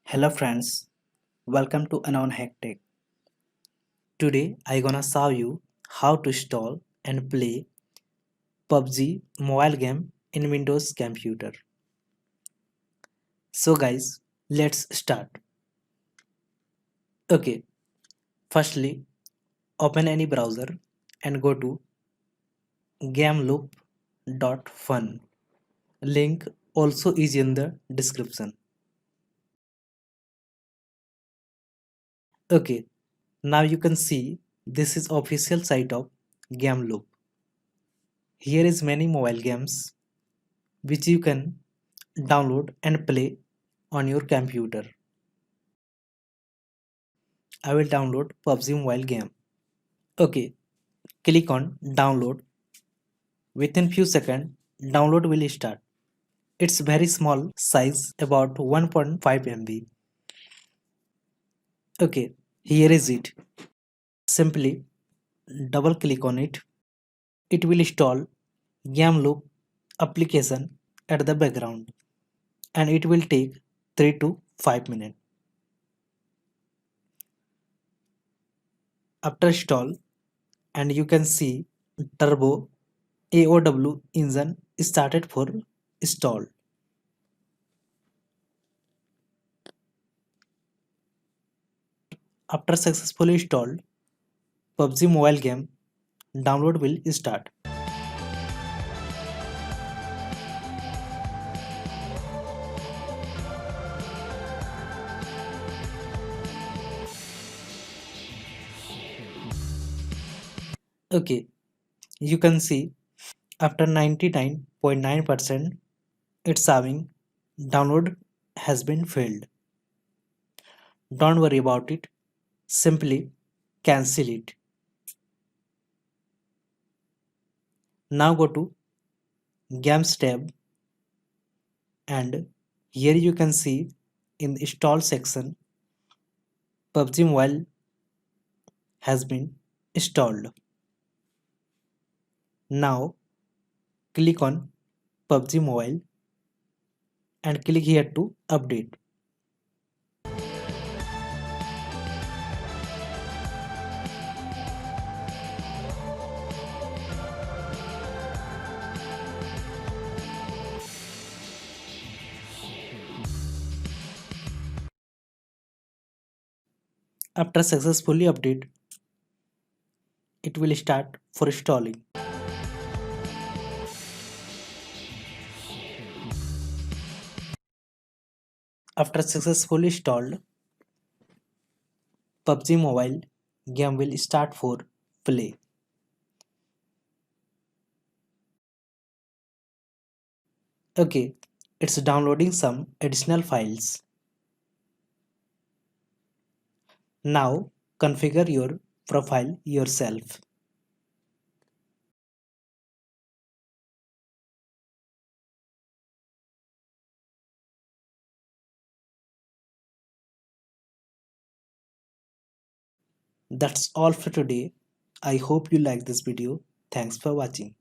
Hello friends, welcome to Anon Hack Tech. Today I gonna show you how to install and play PUBG mobile game in Windows computer. So guys, let's start. Okay, firstly open any browser and go to gameloop.fun. Link also is in the description. Okay, now you can see this is official site of Gameloop. Here is many mobile games which you can download and play on your computer. I will download PUBG mobile game. Okay, click on download. Within few seconds, download will start. It's very small size, about 1.5 MB. Okay, here is it. Simply double click on it. It will install GameLoop application at the background and it will take 3 to 5 minutes. After install, and you can see turbo AOW engine started for install. After successfully installed, PUBG mobile game download will start. Okay, you can see after 99.9% it's showing download has been failed. Don't worry about it, simply cancel it. Now go to games tab and here you can see in the install section PUBG mobile has been installed. Now click on PUBG mobile and click here to update. After successfully update, it will start for installing. After successfully installed, PUBG mobile game will start for play. Okay, it's downloading some additional files. Now configure your profile yourself. That's all for today. I hope you like this video. Thanks for watching.